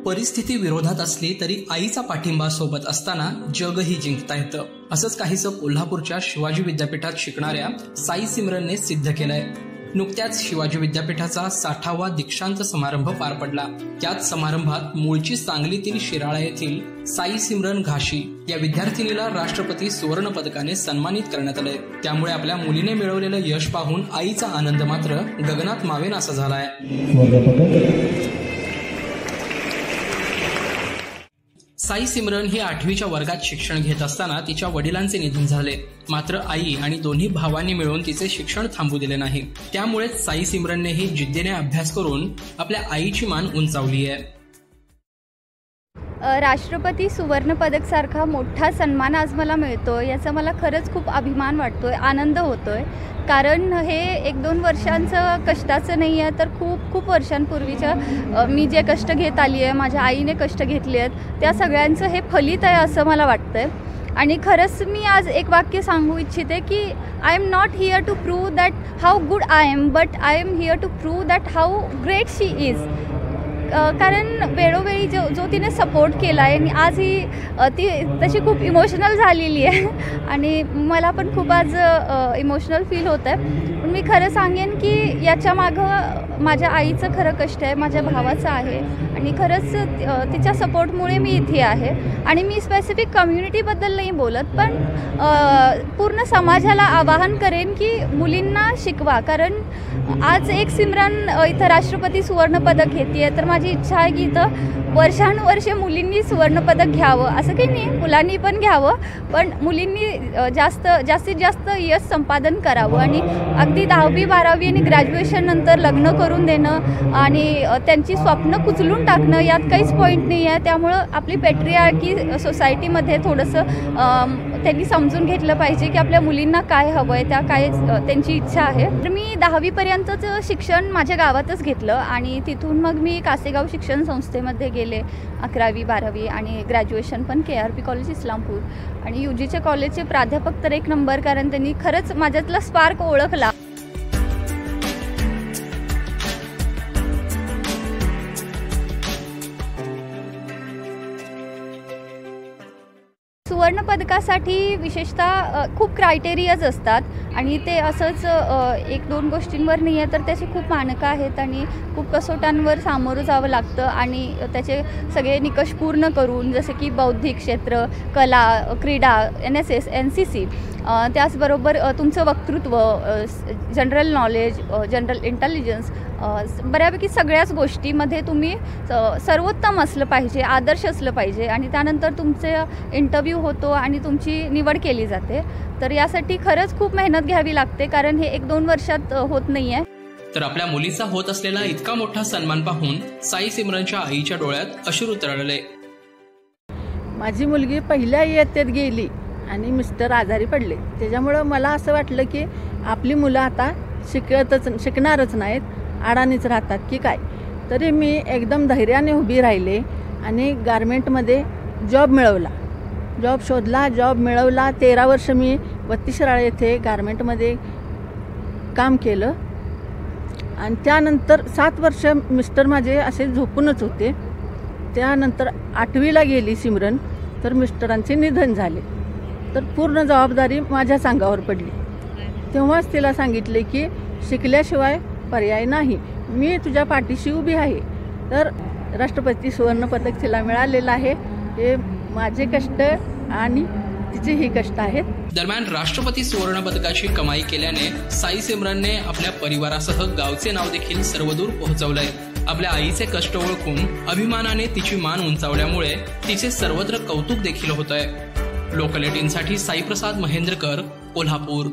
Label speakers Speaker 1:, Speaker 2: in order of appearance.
Speaker 1: परिस्थिती विरोधात असली तरी आईचा पाठिंबा सोबत असताना जगही जिंकता येतं. असंच काहीसं कोल्हापूरच्या शिवाजी विद्यापीठात शिकणाऱ्या साई सिमरनने सिद्ध केलंय. नुकत्याच शिवाजी विद्यापीठाचा 60वा दीक्षांत समारंभ पार पडला. त्याच समारंभात मूळची सांगलीतील शिराळा येथील साई सिमरन घाशी या विद्यार्थिनीला राष्ट्रपती सुवर्ण पदकाने सन्मानित करण्यात आले. त्यामुळे आपल्या मुलीने मिळवलेलं यश पाहून आईचा आनंद मात्र गगनात मावेनासा झालाय. साई सिमरन ही 8वीच्या वर्गात शिक्षण घेत असताना तिच्या वडिलांचे निधन झाले. मात्र आई आणि दोन्ही भावांनी मिळून तिचे शिक्षण थांबू दिले नाही. त्यामुळेच साई सिमरननेही जिद्दीने अभ्यास करून आपल्या आईची मान उंचावली आहे.
Speaker 2: राष्ट्रपती सुवर्ण पदक सारखा मोठा सन्मान आज मला मिळतोय याचा मला खरंच खूप अभिमान वाटतोय, आनंद होतोय. कारण हे 1-2 वर्षांचं कष्टाचं नाही आहे, तर खूप वर्षांपूर्वीचं मी जे कष्ट घेत आली आहे, माझ्या आईने कष्ट घेतले आहेत, त्या सगळ्यांचं हे फलित आहे असं मला वाटतंय. आणि खरंच मी आज एक वाक्य सांगू इच्छिते की I am not here to prove that how good I am, but I am here to prove that how great she is. कारण वेळोवेळी जो तिने सपोर्ट केला आहे आणि आज ती तशी खूप इमोशनल झालेली आहे आणि मला पण खूप आज इमोशनल फील होतं आहे. पण मी खरं सांगेन की याच्या मागं माझ्या आईचं खरं कष्ट आहे, माझ्या भावाचं आहे आणि खरंच तिच्या सपोर्टमुळे मी इथे आहे. आणि मी स्पेसिफिक कम्युनिटीबद्दल नाही बोलत, पण पूर्ण समाजाला आवाहन करेन की मुलींना शिकवा. कारण आज एक सिमरन इथं राष्ट्रपती सुवर्णपदक घेते आहे, तर माझी इच्छा आहे की इथं वर्षानुवर्षे मुलींनी सुवर्णपदक घ्यावं. असं काही नाही, मुलांनी पण घ्यावं, पण मुलींनी जास्तीत जास्त यश संपादन करावं. आणि अगदी 10वी 12वी आणि ग्रॅज्युएशननंतर लग्न करून देणं आणि त्यांची स्वप्न कुचलून टाकणं यात काहीच पॉईंट नाही आहे. त्यामुळं आपली पॅट्रियार्की सोसायटीमध्ये थोडंसं त्यांनी समजून घेतलं पाहिजे की आपल्या मुलींना काय हवं आहे, त्या काय त्यांची इच्छा आहे. तर मी 10वीपर्यंतचं शिक्षण माझ्या गावातच घेतलं आणि तिथून मग मी कासेगाव शिक्षण संस्थेमध्ये गेले 11वी 12वी आणि ग्रॅज्युएशन पण KRP कॉलेज इस्लामपूर. आणि UGच्या कॉलेजचे प्राध्यापक तर एक नंबर, कारण त्यांनी खरंच माझ्यातला स्पार्क ओळखला. सुवर्ण पदकासाठी विशेषतः खूप क्रायटेरियाज असतात आणि ते असंच 1-2 गोष्टींवर नाही आहे, तर त्याचे खूप मानकं आहेत आणि खूप कसोट्यांवर सामोरं जावं लागतं आणि त्याचे सगळे निकष पूर्ण करून, जसे की बौद्धिक क्षेत्र, कला, क्रीडा, NSS, NCC, त्याचबरोबर तुमचं वक्तृत्व, जनरल नॉलेज, जनरल इंटेलिजन्स, बऱ्यापैकी सगळ्याच गोष्टीमध्ये तुम्ही सर्वोत्तम असलं पाहिजे, आदर्श असलं पाहिजे आणि त्यानंतर तुमचे इंटरव्ह्यू होतो आणि तुमची निवड केली जाते. तर यासाठी खरंच खूप मेहनत घ्यावी लागते, कारण हे 1-2 वर्षात होत नाही आहे.
Speaker 1: तर आपल्या मुलीचा होत असलेला इतका मोठा सन्मान पाहून साई सिमरनच्या आईच्या डोळ्यात अश्रू तरळले.
Speaker 3: माझी मुलगी पहिल्या इयत्तेत गेली आणि मिस्टर आजारी पडले. त्याच्यामुळं मला असं वाटलं की आपली मुलं आता शिकणारच नाहीत, अडाणीच राहतात की काय. तरी मी एकदम धैर्याने उभी राहिले आणि गारमेंटमध्ये जॉब मिळवला, जॉब शोधला, जॉब मिळवला. 13 वर्ष मी बत्तीसराळा येथे गारमेंटमध्ये काम केलं आणि त्यानंतर 7 वर्ष मिस्टर माझे असे झोपूनच होते. त्यानंतर 8वीला गेली सिमरन, तर मिस्टरांचे निधन झाले. तर पूर्ण जबाबदारी माझ्या सांगावर पडली. तेव्हाच तिला सांगितले की शिकल्याशिवाय पर्याय नाही, मी तुझ्या पाठीशी उभी आहे. तर राष्ट्रपती सुवर्ण पदक तिला मिळालेलं आहे. हे माझे कष्ट आणि तिचेही कष्ट आहेत.
Speaker 1: दरम्यान राष्ट्रपती सुवर्ण पदकाची कमाई केल्याने साई सिमरनने आपल्या परिवारासह गावचे नाव देखील सर्वदूर पोहोचवलंय. आपल्या आईचे कष्ट ओळखून अभिमानाने तिची मान उंचावल्यामुळे तिचे सर्वत्र कौतुक देखील होत आहे. लोकल 18साठी साईप्रसाद महेंद्रकर, कोल्हापूर.